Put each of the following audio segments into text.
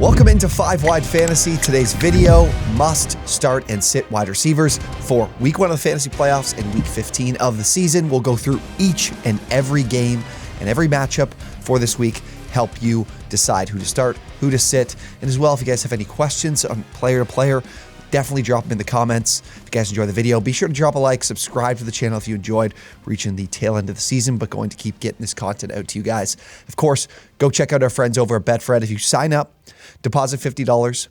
Welcome into 5-Wide Fantasy. Today's video, must start and sit wide receivers for week 1 of the fantasy playoffs and week 15 of the season. We'll go through each and every game and every matchup for this week, help you decide who to start, who to sit, and as well, if you guys have any questions on player to player, definitely drop them in the comments. If you guys enjoy the video, be sure to drop a like, subscribe to the channel if you enjoyed reaching the tail end of the season, but going to keep getting this content out to you guys. Of course, go check out our friends over at BetFred. If you sign up, deposit $50,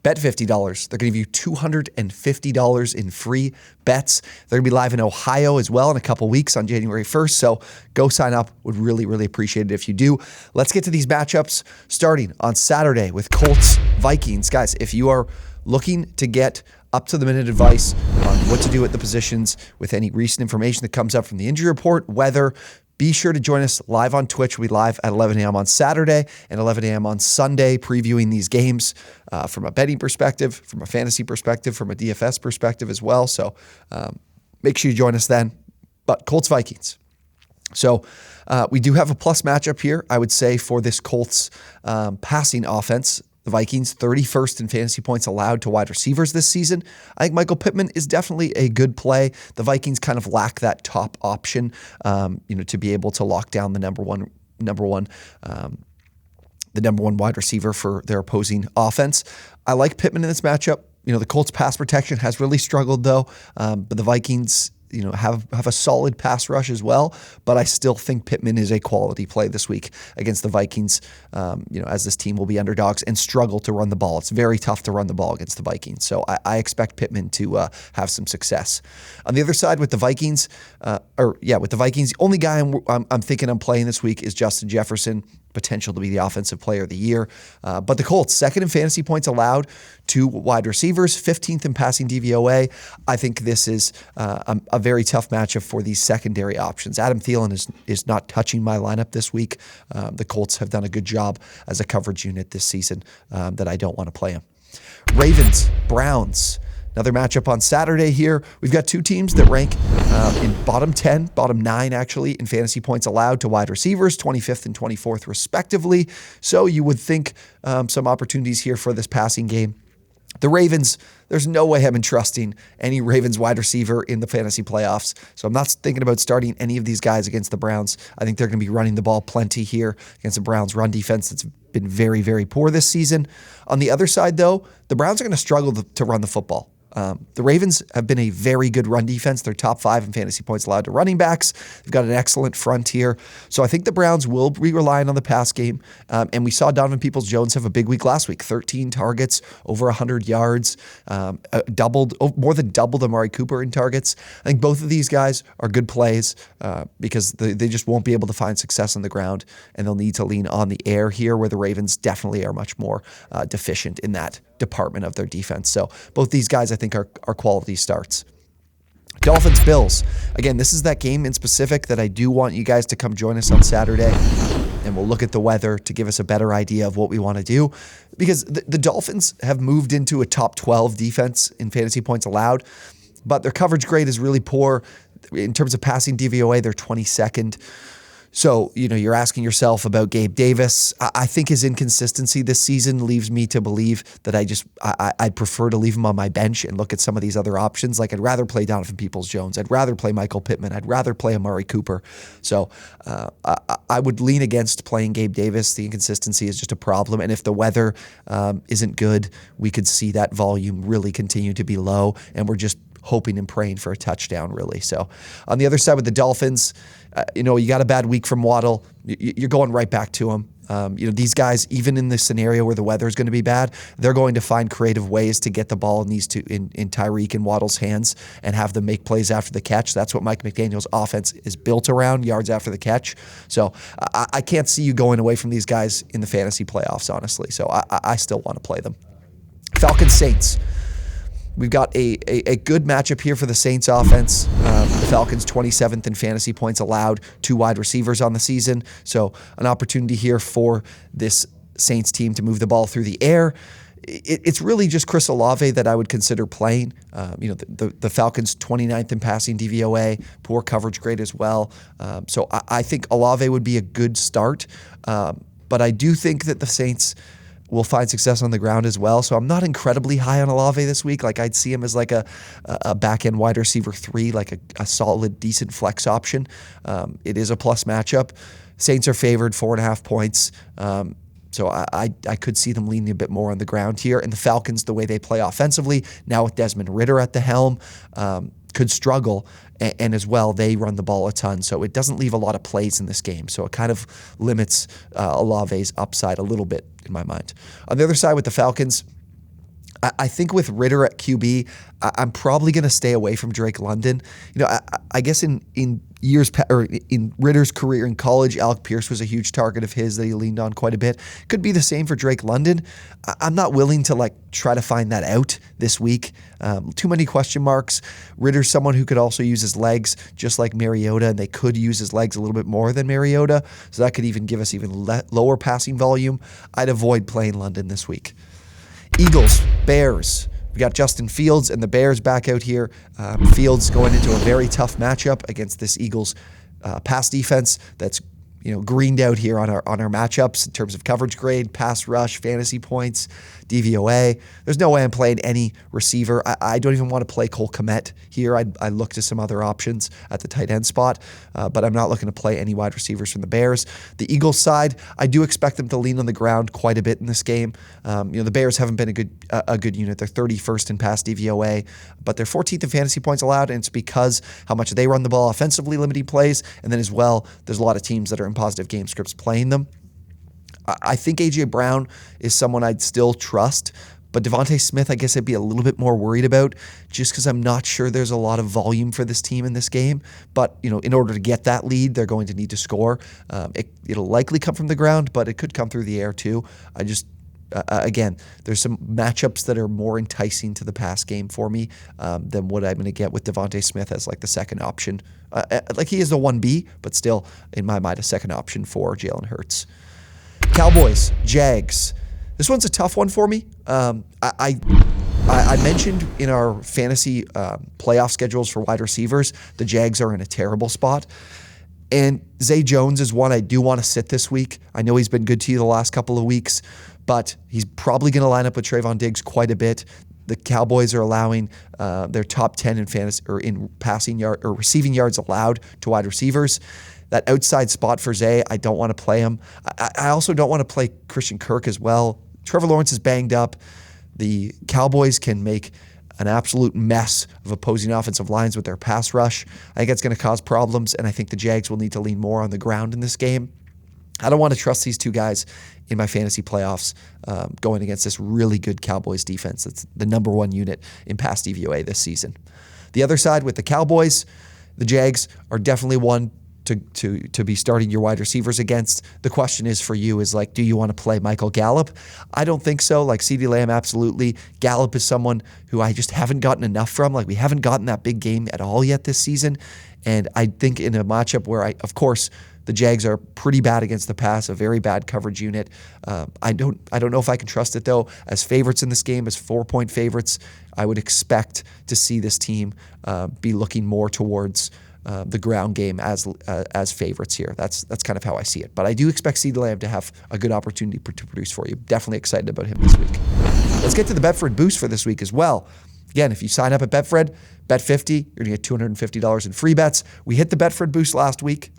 bet $50, they're going to give you $250 in free bets. They're going to be live in Ohio as well in a couple weeks on January 1st, so go sign up. Would really, really appreciate it if you do. Let's get to these matchups starting on Saturday with Colts, Vikings. Guys, if you are looking to get up-to-the-minute advice on what to do at the positions with any recent information that comes up from the injury report, weather, be sure to join us live on Twitch. We live at 11 a.m. on Saturday and 11 a.m. on Sunday, previewing these games from a betting perspective, from a fantasy perspective, from a DFS perspective as well. So make sure you join us then. But Colts, Vikings. So we do have a plus matchup here, I would say, for this Colts passing offense. The Vikings, 31st in fantasy points allowed to wide receivers this season. I think Michael Pittman is definitely a good play. The Vikings kind of lack that top option, to be able to lock down the number one wide receiver for their opposing offense. I like Pittman in this matchup. The Colts pass protection has really struggled though, but the Vikings have a solid pass rush as well, but I still think Pittman is a quality play this week against the Vikings, as this team will be underdogs and struggle to run the ball. It's very tough to run the ball against the Vikings, so I expect Pittman to have some success. On the other side with the Vikings, the only guy I'm thinking I'm playing this week is Justin Jefferson, potential to be the offensive player of the year. But the Colts, second in fantasy points allowed to wide receivers, 15th in passing DVOA. I think this is a very tough matchup for these secondary options. Adam Thielen is not touching my lineup this week. The Colts have done a good job as a coverage unit this season that I don't want to play him. Ravens, Browns. Another matchup on Saturday here. We've got two teams that rank in bottom 10, bottom 9 actually, in fantasy points allowed to wide receivers, 25th and 24th respectively. So you would think some opportunities here for this passing game. The Ravens, there's no way I'm entrusting any Ravens wide receiver in the fantasy playoffs. So I'm not thinking about starting any of these guys against the Browns. I think they're going to be running the ball plenty here against the Browns' run defense that's been very, very poor this season. On the other side, though, the Browns are going to struggle to run the football. The Ravens have been a very good run defense. They're top 5 in fantasy points allowed to running backs. They've got an excellent front here. So I think the Browns will be relying on the pass game. And we saw Donovan Peoples-Jones have a big week last week. 13 targets, over 100 yards, more than doubled Amari Cooper in targets. I think both of these guys are good plays because they just won't be able to find success on the ground, and they'll need to lean on the air here, where the Ravens definitely are much more deficient in that department of their defense. So both these guys, I think, are quality starts. Dolphins, Bills. Again, this is that game in specific that I do want you guys to come join us on Saturday, and we'll look at the weather to give us a better idea of what we want to do, because the Dolphins have moved into a top 12 defense in fantasy points allowed, but their coverage grade is really poor. In terms of passing DVOA, they're 22nd. So, you're asking yourself about Gabe Davis. I think his inconsistency this season leaves me to believe that I'd prefer to leave him on my bench and look at some of these other options. Like, I'd rather play Donovan Peoples-Jones. I'd rather play Michael Pittman. I'd rather play Amari Cooper. So I would lean against playing Gabe Davis. The inconsistency is just a problem. And if the weather isn't good, we could see that volume really continue to be low. And we're just hoping and praying for a touchdown, really. So on the other side with the Dolphins, you got a bad week from Waddle. You're going right back to him. These guys, even in the scenario where the weather is going to be bad, they're going to find creative ways to get the ball in Tyreek and Waddle's hands and have them make plays after the catch. That's what Mike McDaniel's offense is built around, yards after the catch. So I can't see you going away from these guys in the fantasy playoffs, honestly. So I still want to play them. Falcons, Saints. We've got a good matchup here for the Saints offense. The Falcons 27th in fantasy points allowed to wide receivers on the season. So an opportunity here for this Saints team to move the ball through the air. It's really just Chris Olave that I would consider playing. The Falcons 29th in passing DVOA, poor coverage grade as well. So I think Olave would be a good start. But I do think that the Saints will find success on the ground as well. So I'm not incredibly high on Olave this week. Like I'd see him as like a back-end wide receiver 3, like a solid, decent flex option. It is a plus matchup. Saints are favored 4.5 points. So I could see them leaning a bit more on the ground here. And the Falcons, the way they play offensively, now with Desmond Ridder at the helm, could struggle. And as well, they run the ball a ton. So it doesn't leave a lot of plays in this game. So it kind of limits Olave's upside a little bit in my mind. On the other side with the Falcons, I think with Ridder at QB, I'm probably going to stay away from Drake London. I guess in Ridder's career in college, Alec Pierce was a huge target of his that he leaned on quite a bit. Could be the same for Drake London. I'm not willing to try to find that out this week. Too many question marks. Ridder's someone who could also use his legs just like Mariota, and they could use his legs a little bit more than Mariota, so that could even give us even lower passing volume. I'd avoid playing London this week. Eagles, Bears. We got Justin Fields and the Bears back out here. Fields going into a very tough matchup against this Eagles pass defense that's greened out here on our matchups in terms of coverage grade, pass rush, fantasy points, DVOA. There's no way I'm playing any receiver. I don't even want to play Cole Kmet here. I look to some other options at the tight end spot, but I'm not looking to play any wide receivers from the Bears. The Eagles side, I do expect them to lean on the ground quite a bit in this game. The Bears haven't been a good unit. They're 31st in pass DVOA, but they're 14th in fantasy points allowed, and it's because how much they run the ball offensively, limiting plays, and then as well, there's a lot of teams that are in positive game scripts playing them. I think A.J. Brown is someone I'd still trust, but Devontae Smith, I guess I'd be a little bit more worried about just because I'm not sure there's a lot of volume for this team in this game. But, in order to get that lead, they're going to need to score. It'll likely come from the ground, but it could come through the air too. Again, there's some matchups that are more enticing to the pass game for me than what I'm going to get with Devontae Smith as the second option. He is the 1B, but still, in my mind, a second option for Jalen Hurts. Cowboys, Jags. This one's a tough one for me. I mentioned in our fantasy playoff schedules for wide receivers, the Jags are in a terrible spot. And Zay Jones is one I do want to sit this week. I know he's been good to you the last couple of weeks, but he's probably going to line up with Trayvon Diggs quite a bit. The Cowboys are allowing their top 10 in fantasy or in passing yard or receiving yards allowed to wide receivers. That outside spot for Zay, I don't want to play him. I also don't want to play Christian Kirk as well. Trevor Lawrence is banged up. The Cowboys can make an absolute mess of opposing offensive lines with their pass rush. I think that's going to cause problems, and I think the Jags will need to lean more on the ground in this game. I don't want to trust these two guys in my fantasy playoffs going against this really good Cowboys defense. That's the number one unit in pass DVOA this season. The other side with the Cowboys, the Jags are definitely one to be starting your wide receivers against. The question is for you is do you want to play Michael Gallup? I don't think so. CeeDee Lamb, absolutely. Gallup is someone who I just haven't gotten enough from. We haven't gotten that big game at all yet this season. And I think in a matchup where of course, the Jags are pretty bad against the pass, a very bad coverage unit. I don't know if I can trust it though. As favorites in this game, as 4-point favorites, I would expect to see this team be looking more towards the ground game as favorites here. That's kind of how I see it. But I do expect CeeDee Lamb to have a good opportunity to produce for you. Definitely excited about him this week. Let's get to the BetFred Boost for this week as well. Again, if you sign up at BetFred, bet 50, you're going to get $250 in free bets. We hit the BetFred Boost last week.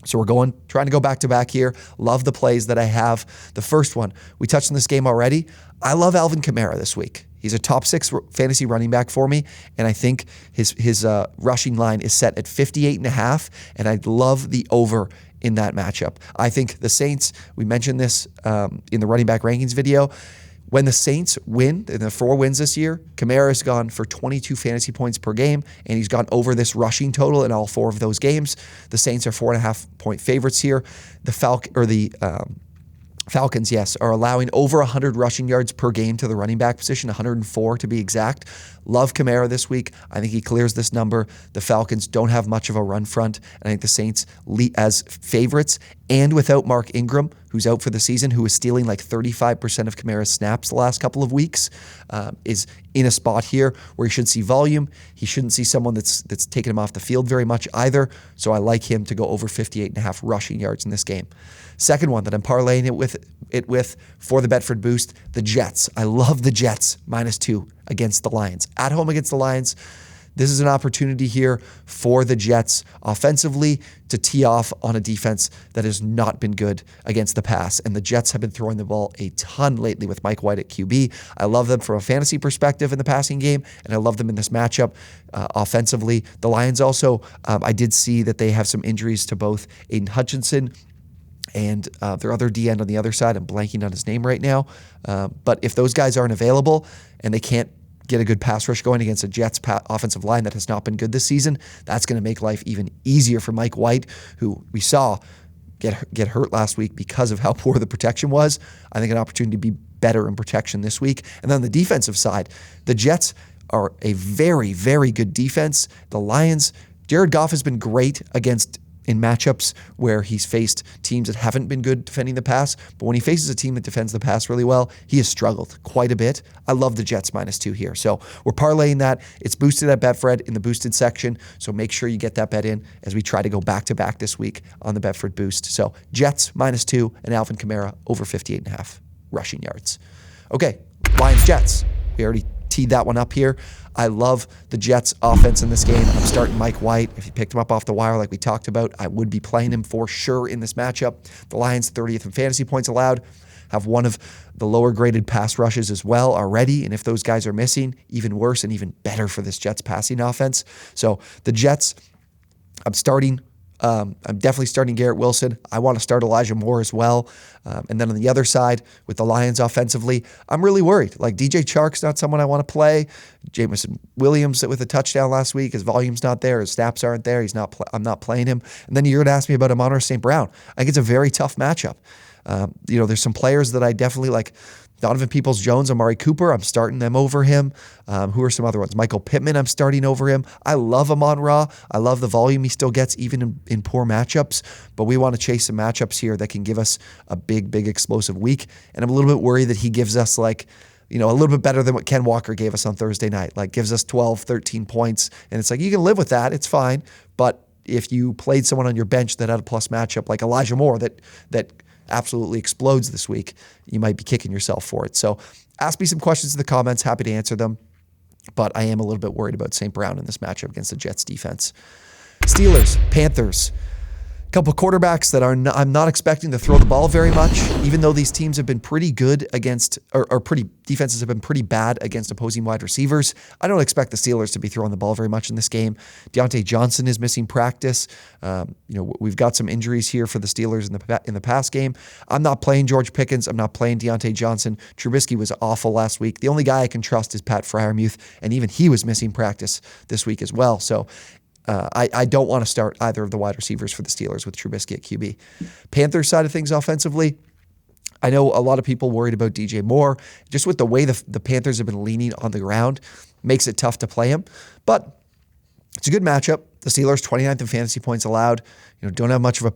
So we're trying to go back-to-back here. Love the plays that I have. The first one, we touched on this game already. I love Alvin Kamara this week. He's a top 6 fantasy running back for me, and I think his rushing line is set at 58.5, and I love the over in that matchup. I think the Saints, we mentioned this in the running back rankings video, when the Saints win, in the 4 wins this year, Kamara has gone for 22 fantasy points per game, and he's gone over this rushing total in all 4 of those games. The Saints are 4.5-point favorites here. The Falcons, yes, are allowing over 100 rushing yards per game to the running back position, 104 to be exact. Love Kamara this week. I think he clears this number. The Falcons don't have much of a run front, and I think the Saints as favorites and without Mark Ingram, who's out for the season, who is stealing like 35% of Kamara's snaps the last couple of weeks, is in a spot here where he should see volume. He shouldn't see someone that's taking him off the field very much either. So I like him to go over 58.5 rushing yards in this game. Second one that I'm parlaying it with for the BetFred Boost, the Jets. I love the Jets -2 against the Lions. At home against the Lions, this is an opportunity here for the Jets offensively to tee off on a defense that has not been good against the pass. And the Jets have been throwing the ball a ton lately with Mike White at QB. I love them from a fantasy perspective in the passing game, and I love them in this matchup offensively. The Lions also, I did see that they have some injuries to both Aiden Hutchinson and their other D end on the other side. I'm blanking on his name right now. But if those guys aren't available and they can't get a good pass rush going against a Jets offensive line that has not been good this season, that's going to make life even easier for Mike White, who we saw get hurt last week because of how poor the protection was. I think an opportunity to be better in protection this week. And then on the defensive side, the Jets are a very, very good defense. The Lions, Jared Goff has been great in matchups where he's faced teams that haven't been good defending the pass, but when he faces a team that defends the pass really well, he has struggled quite a bit. I love the Jets -2 here. So we're parlaying that. It's boosted at BetFred in the boosted section, so make sure you get that bet in as we try to go back-to-back this week on the BetFred Boost. So Jets -2 and Alvin Kamara over 58.5 rushing yards. Okay, Lions-Jets. We already teed that one up here. I love the Jets offense in this game. I'm starting Mike White. If you picked him up off the wire like we talked about, I would be playing him for sure in this matchup. The Lions, 30th in fantasy points allowed, have one of the lower graded pass rushes as well already. And if those guys are missing, even worse and even better for this Jets passing offense. So the Jets, I'm definitely starting Garrett Wilson. I want to start Elijah Moore as well. And then on the other side, with the Lions offensively, I'm really worried. Like DJ Chark's not someone I want to play. Jameson Williams with a touchdown last week. His volume's not there. His snaps aren't there. I'm not playing him. And then you're going to ask me about amon-ra St. Brown. I think it's a very tough matchup. There's some players that I definitely like. Donovan Peoples-Jones, Amari Cooper, I'm starting them over him. Who are some other ones? Michael Pittman, I'm starting over him. I love amon-ra. I love the volume he still gets even in poor matchups, but we want to chase some matchups here that can give us a big, big explosive week. And I'm a little bit worried that he gives us a little bit better than what Ken Walker gave us on Thursday night, like gives us 12, 13 points. And it's like, you can live with that. It's fine. But if you played someone on your bench that had a plus matchup like Elijah Moore that absolutely explodes this week, you might be kicking yourself for it. So ask me some questions in the comments. Happy to answer them. But I am a little bit worried about St. Brown in this matchup against the Jets defense. Steelers, Panthers. A couple quarterbacks that I'm not expecting to throw the ball very much, even though these teams have been pretty good against, defenses have been pretty bad against opposing wide receivers. I don't expect the Steelers to be throwing the ball very much in this game. Deontay Johnson is missing practice. We've got some injuries here for the Steelers in the pass game. I'm not playing George Pickens. I'm not playing Deontay Johnson. Trubisky was awful last week. The only guy I can trust is Pat Freiermuth, and even he was missing practice this week as well. So I don't want to start either of the wide receivers for the Steelers with Trubisky at QB. Panthers side of things offensively, I know a lot of people worried about DJ Moore. Just with the way the Panthers have been leaning on the ground, makes it tough to play him. But it's a good matchup. The Steelers, 29th in fantasy points allowed. Don't have much of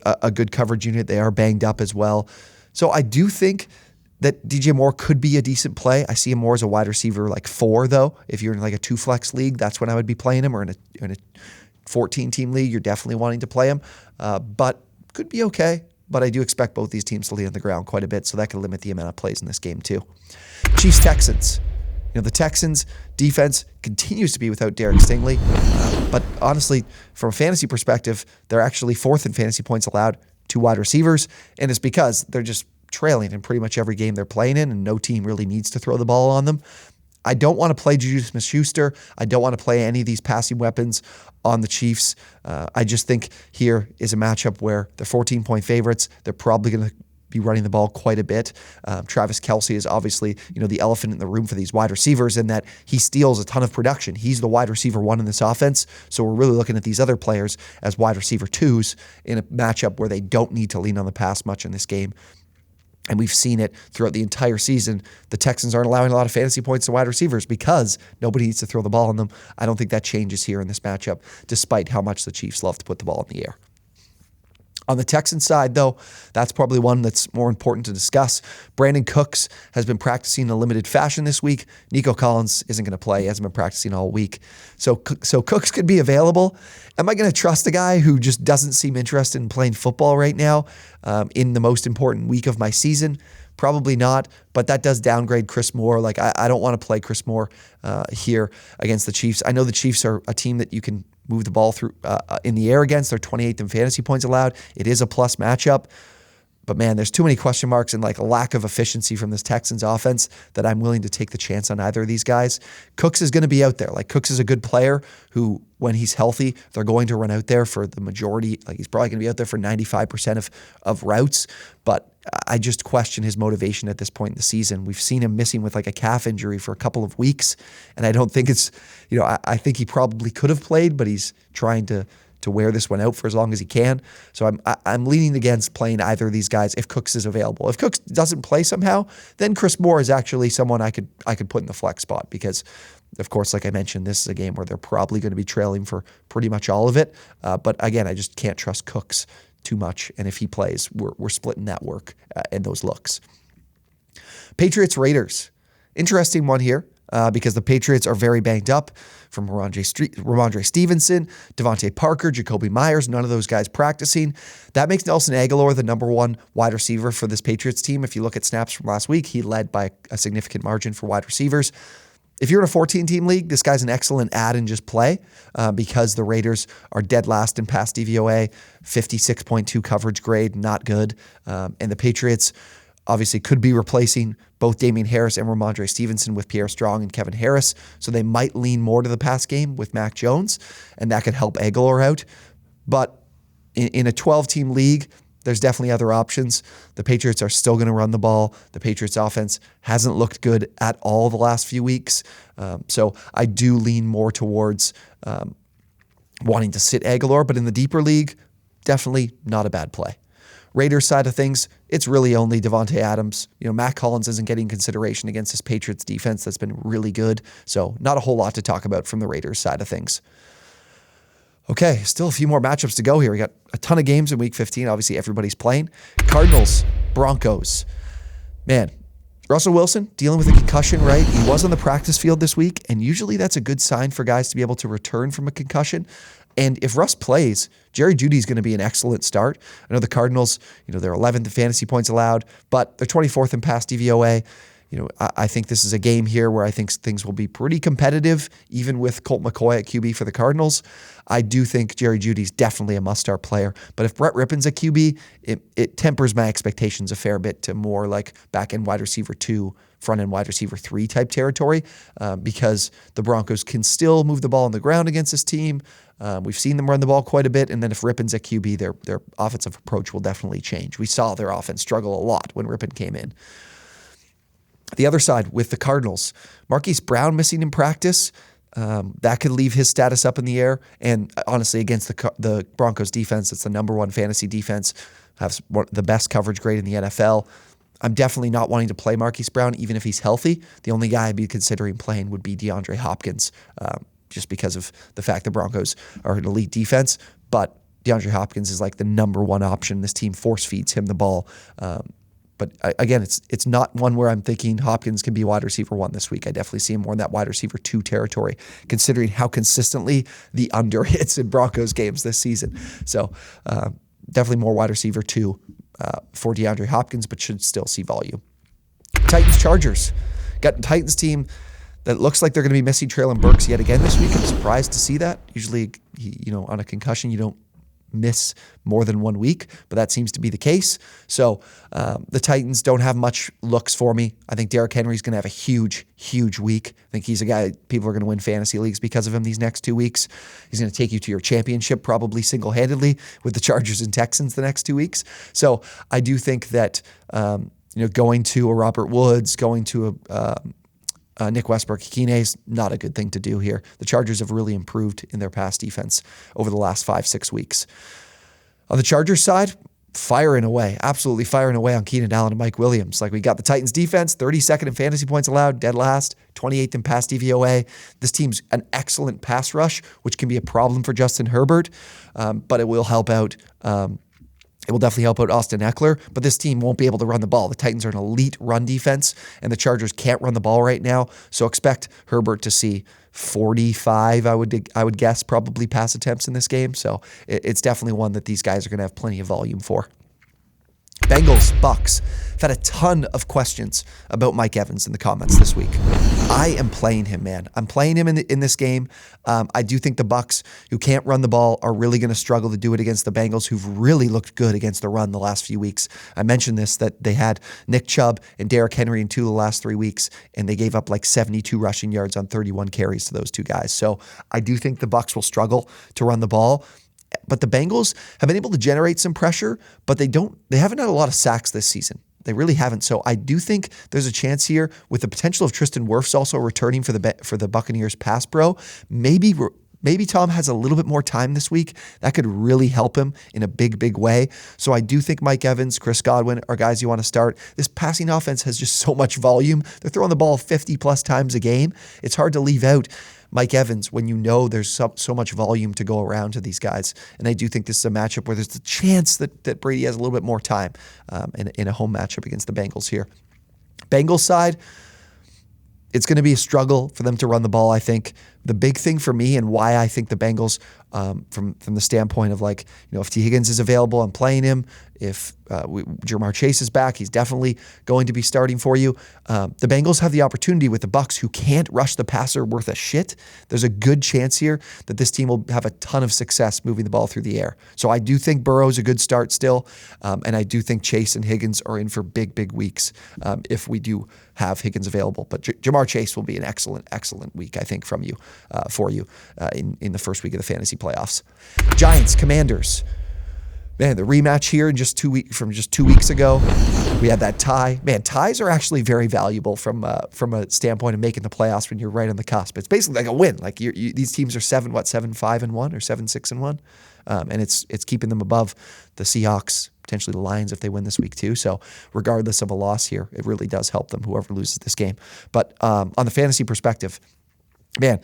a good coverage unit. They are banged up as well. So I do think that DJ Moore could be a decent play. I see him more as a wide receiver 4, though. If you're in a 2-flex league, that's when I would be playing him, or in a 14-team league, you're definitely wanting to play him. But could be okay. But I do expect both these teams to lead on the ground quite a bit, so that could limit the amount of plays in this game too. Chiefs-Texans. The Texans defense continues to be without Derek Stingley. But honestly, from a fantasy perspective, they're actually 4th in fantasy points allowed to wide receivers, and it's because they're just trailing in pretty much every game they're playing in, and no team really needs to throw the ball on them. I don't want to play Juju Smith-Schuster. I don't want to play any of these passing weapons on the Chiefs. I just think here is a matchup where they're 14-point favorites. They're probably going to be running the ball quite a bit. Travis Kelce is obviously, the elephant in the room for these wide receivers in that he steals a ton of production. He's the wide receiver 1 in this offense. So we're really looking at these other players as wide receiver 2s in a matchup where they don't need to lean on the pass much in this game. And we've seen it throughout the entire season. The Texans aren't allowing a lot of fantasy points to wide receivers because nobody needs to throw the ball on them. I don't think that changes here in this matchup, despite how much the Chiefs love to put the ball in the air. On the Texans side, though, that's probably one that's more important to discuss. Brandon Cooks has been practicing in a limited fashion this week. Nico Collins isn't going to play. He hasn't been practicing all week. So Cooks could be available. Am I going to trust a guy who just doesn't seem interested in playing football right now in the most important week of my season? Probably not, but that does downgrade Chris Moore. Like, I don't want to play Chris Moore here against the Chiefs. I know the Chiefs are a team that you can move the ball through in the air against. They're 28th in fantasy points allowed. It is a plus matchup. But man, there's too many question marks and like a lack of efficiency from this Texans offense that I'm willing to take the chance on either of these guys. Cooks is going to be out there. Like, Cooks is a good player who, when he's healthy, they're going to run out there for the majority. Like, he's probably going to be out there for 95% of routes. But I just question his motivation at this point in the season. We've seen him missing with like a calf injury for a couple of weeks. And I don't think it's, I think he probably could have played, but he's trying to wear this one out for as long as he can. So I'm leaning against playing either of these guys if Cooks is available. If Cooks doesn't play somehow, then Chris Moore is actually someone I could put in the flex spot because, of course, like I mentioned, this is a game where they're probably going to be trailing for pretty much all of it. But again, I just can't trust Cooks too much. And if he plays, we're splitting that work and those looks. Patriots-Raiders. Interesting one here. Because the Patriots are very banged up from Ramondre Stevenson, Devontae Parker, Jacoby Myers, none of those guys practicing. That makes Nelson Agholor the number one wide receiver for this Patriots team. If you look at snaps from last week, he led by a significant margin for wide receivers. If you're in a 14-team league, this guy's an excellent add and just play because the Raiders are dead last in pass DVOA, 56.2 coverage grade, not good. And the Patriots obviously could be replacing both Damian Harris and Ramondre Stevenson with Pierre Strong and Kevin Harris, so they might lean more to the pass game with Mac Jones, and that could help Agholor out. But in a 12-team league, there's definitely other options. The Patriots are still going to run the ball. The Patriots offense hasn't looked good at all the last few weeks, so I do lean more towards wanting to sit Agholor, but in the deeper league, definitely not a bad play. Raiders side of things, it's really only Devontae Adams. Matt Collins isn't getting consideration against this Patriots defense that's been really good. So not a whole lot to talk about from the Raiders side of things. Okay, still a few more matchups to go here. We got a ton of games in Week 15. Obviously, everybody's playing. Cardinals, Broncos. Man, Russell Wilson dealing with a concussion, right? He was on the practice field this week, and usually that's a good sign for guys to be able to return from a concussion. And if Russ plays, Jerry Jeudy's going to be an excellent start. I know the Cardinals, they're 11th in fantasy points allowed, but they're 24th in pass DVOA. I think this is a game here where I think things will be pretty competitive, even with Colt McCoy at QB for the Cardinals. I do think Jerry Jeudy's definitely a must-start player, but if Brett Rippon's at QB, it tempers my expectations a fair bit to more like back-end wide receiver 2, front-end wide receiver 3 type territory because the Broncos can still move the ball on the ground against this team. We've seen them run the ball quite a bit, and then if Rippon's at QB, their offensive approach will definitely change. We saw their offense struggle a lot when Rippon came in. The other side with the Cardinals, Marquise Brown missing in practice, that could leave his status up in the air. And honestly, against the Broncos defense, it's the number one fantasy defense, has the best coverage grade in the NFL. I'm definitely not wanting to play Marquise Brown, even if he's healthy. The only guy I'd be considering playing would be DeAndre Hopkins, just because of the fact the Broncos are an elite defense. But DeAndre Hopkins is like the number one option. This team force feeds him the ball. But again, it's not one where I'm thinking Hopkins can be wide receiver 1 this week. I definitely see him more in that wide receiver 2 territory, considering how consistently the under hits in Broncos games this season. So definitely more wide receiver 2 for DeAndre Hopkins, but should still see volume. Titans-Chargers. Got a Titans team that looks like they're going to be missing Treylon Burks yet again this week. I'm surprised to see that. Usually, on a concussion, you don't miss more than 1 week, but that seems to be the case. So the Titans don't have much looks for me. I think Derrick Henry's going to have a huge, huge week. I think he's a guy people are going to win fantasy leagues because of him these next 2 weeks. He's going to take you to your championship probably single-handedly with the Chargers and Texans the next 2 weeks. So I do think that going to a Robert Woods, going to a Nick Westbrook-Ikine is not a good thing to do here. The Chargers have really improved in their pass defense over the last 5-6 weeks. On the Chargers side, firing away, absolutely firing away on Keenan Allen and Mike Williams. Like, we got the Titans defense, 32nd in fantasy points allowed, dead last, 28th in pass DVOA. This team's an excellent pass rush, which can be a problem for Justin Herbert, but it will help out It will definitely help out Austin Eckler, but this team won't be able to run the ball. The Titans are an elite run defense, and the Chargers can't run the ball right now. So expect Herbert to see 45, I would guess, probably pass attempts in this game. So it's definitely one that these guys are going to have plenty of volume for. Bengals, Bucks. I've had a ton of questions about Mike Evans in the comments this week. I am playing him, man. I'm playing him in this game. I do think the Bucks, who can't run the ball, are really going to struggle to do it against the Bengals, who've really looked good against the run the last few weeks. I mentioned this, that they had Nick Chubb and Derrick Henry in 2 of the last 3 weeks, and they gave up like 72 rushing yards on 31 carries to those 2 guys. So I do think the Bucks will struggle to run the ball. But the Bengals have been able to generate some pressure, but they haven't had a lot of sacks this season. They really haven't. So I do think there's a chance here with the potential of Tristan Wirfs also returning for the Buccaneers pass pro. Maybe Tom has a little bit more time this week. That could really help him in a big, big way. So I do think Mike Evans, Chris Godwin are guys you want to start. This passing offense has just so much volume. They're throwing the ball 50 plus times a game. It's hard to leave out Mike Evans when you know there's so much volume to go around to these guys. And I do think this is a matchup where there's the chance that Brady has a little bit more time in a home matchup against the Bengals here. Bengals side, it's going to be a struggle for them to run the ball, I think. The big thing for me and why I think the Bengals, from the standpoint of if T. Higgins is available, I'm playing him. If Jamar Chase is back, he's definitely going to be starting for you. The Bengals have the opportunity with the Bucs, who can't rush the passer worth a shit. There's a good chance here that this team will have a ton of success moving the ball through the air. So I do think Burrow's a good start still, and I do think Chase and Higgins are in for big, big weeks if we do have Higgins available. But Jamar Chase will be an excellent, excellent week, I think, for you in the first week of the fantasy playoffs. Giants, Commanders. Man, the rematch here from just 2 weeks ago. We had that tie. Man, ties are actually very valuable from a standpoint of making the playoffs when you're right on the cusp. It's basically like a win. Like these teams are 7-5-1 or 7-6-1, and it's keeping them above the Seahawks, potentially the Lions if they win this week too. So regardless of a loss here, it really does help them, whoever loses this game. But on the fantasy perspective, man,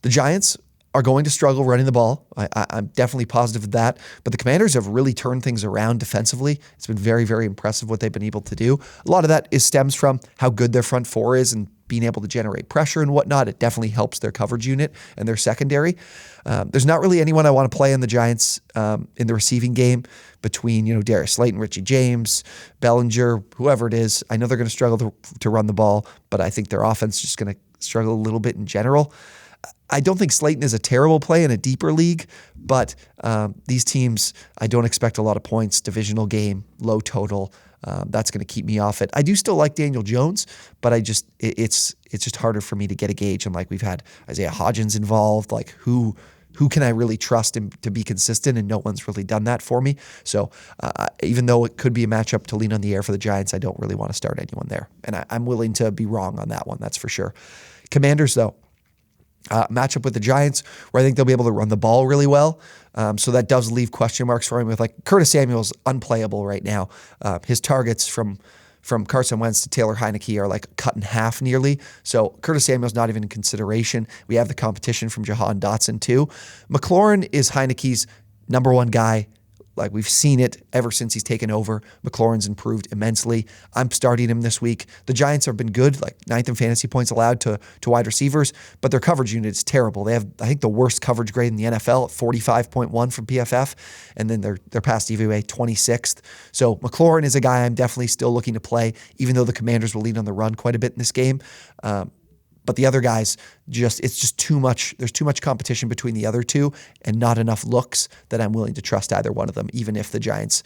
the Giants are going to struggle running the ball. I'm definitely positive of that. But the Commanders have really turned things around defensively. It's been very, very impressive what they've been able to do. A lot of that stems from how good their front four is and being able to generate pressure and whatnot. It definitely helps their coverage unit and their secondary. There's not really anyone I want to play in the Giants in the receiving game between Darius Slayton, Richie James, Bellinger, whoever it is. I know they're going to struggle to run the ball, but I think their offense is just going to struggle a little bit in general. I don't think Slayton is a terrible play in a deeper league, but these teams, I don't expect a lot of points. Divisional game, low total. That's going to keep me off it. I do still like Daniel Jones, but it's just harder for me to get a gauge. And we've had Isaiah Hodgins involved. Who can I really trust him to be consistent? And no one's really done that for me. So even though it could be a matchup to lean on the air for the Giants, I don't really want to start anyone there. And I'm willing to be wrong on that one. That's for sure. Commanders, though. Matchup with the Giants, where I think they'll be able to run the ball really well. So that does leave question marks for him with Curtis Samuel's unplayable right now. His targets from Carson Wentz to Taylor Heineke are cut in half nearly. So Curtis Samuel's not even in consideration. We have the competition from Jahan Dotson too. McLaurin is Heineke's number one guy. We've seen it ever since he's taken over. McLaurin's improved immensely. I'm starting him this week. The Giants have been good, 9th in fantasy points allowed to wide receivers, but their coverage unit is terrible. They have, I think, the worst coverage grade in the NFL at 45.1 from PFF, and then their pass DVOA 26th. So McLaurin is a guy I'm definitely still looking to play, even though the Commanders will lead on the run quite a bit in this game. But the other guys, it's just too much. There's too much competition between the other two and not enough looks that I'm willing to trust either one of them, even if the Giants'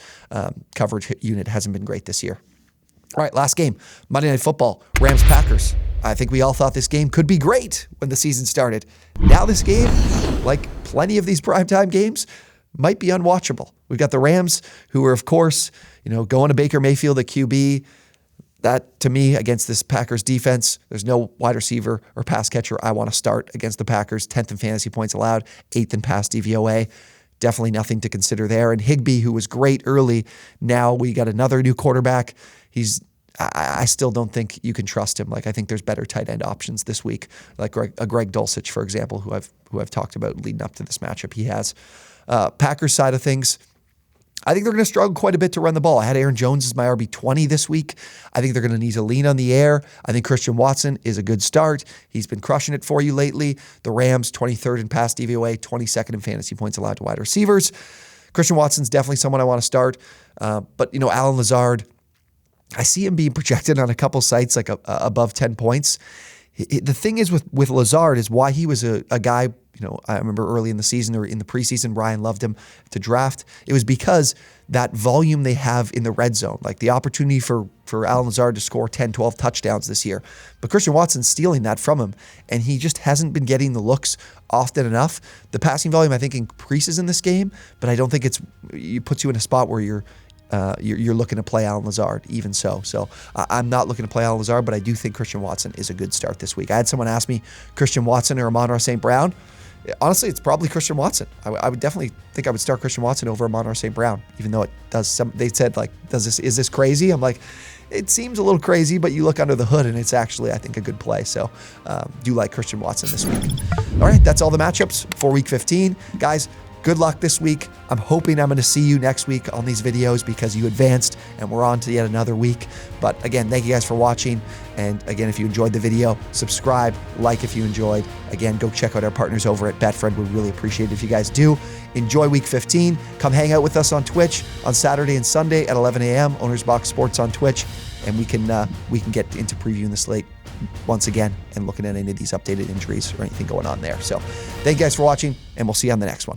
coverage unit hasn't been great this year. All right, last game, Monday Night Football, Rams-Packers. I think we all thought this game could be great when the season started. Now this game, like plenty of these primetime games, might be unwatchable. We've got the Rams, who are, of course, going to Baker Mayfield at QB. That, to me, against this Packers defense, there's no wide receiver or pass catcher I want to start against the Packers. 10th in fantasy points allowed, 8th in pass DVOA. Definitely nothing to consider there. And Higbee, who was great early, now we got another new quarterback. I still don't think you can trust him. I think there's better tight end options this week, like Greg Dulcich, for example, who I've talked about leading up to this matchup. He has. Packers side of things, I think they're going to struggle quite a bit to run the ball. I had Aaron Jones as my RB20 this week. I think they're going to need to lean on the air. I think Christian Watson is a good start. He's been crushing it for you lately. The Rams, 23rd in pass DVOA, 22nd in fantasy points allowed to wide receivers. Christian Watson's definitely someone I want to start. But, Allen Lazard, I see him being projected on a couple sites like above 10 points. The thing is with Lazard is why he was a guy, I remember early in the season or in the preseason, Ryan loved him to draft. It was because that volume they have in the red zone, like the opportunity for Allen Lazard to score 10, 12 touchdowns this year. But Christian Watson's stealing that from him, and he just hasn't been getting the looks often enough. The passing volume, I think, increases in this game, but I don't think it puts you in a spot where you're looking to play Allen Lazard, even so. So I'm not looking to play Allen Lazard, but I do think Christian Watson is a good start this week. I had someone ask me Christian Watson or Amon-Ra St. Brown. Honestly, it's probably Christian Watson. I would definitely think I would start Christian Watson over Amon-Ra St. Brown, even though it does some. They said is this crazy? I'm like, it seems a little crazy, but you look under the hood and it's actually, I think, a good play. So do like Christian Watson this week. All right, that's all the matchups for Week 15, guys. Good luck this week. I'm hoping I'm going to see you next week on these videos because you advanced and we're on to yet another week. But again, thank you guys for watching. And again, if you enjoyed the video, subscribe, like if you enjoyed. Again, go check out our partners over at BetFred. We'd really appreciate it if you guys do. Enjoy Week 15. Come hang out with us on Twitch on Saturday and Sunday at 11 a.m. OwnersBox Sports on Twitch. And we can get into previewing the slate once again and looking at any of these updated injuries or anything going on there. So thank you guys for watching, and we'll see you on the next one.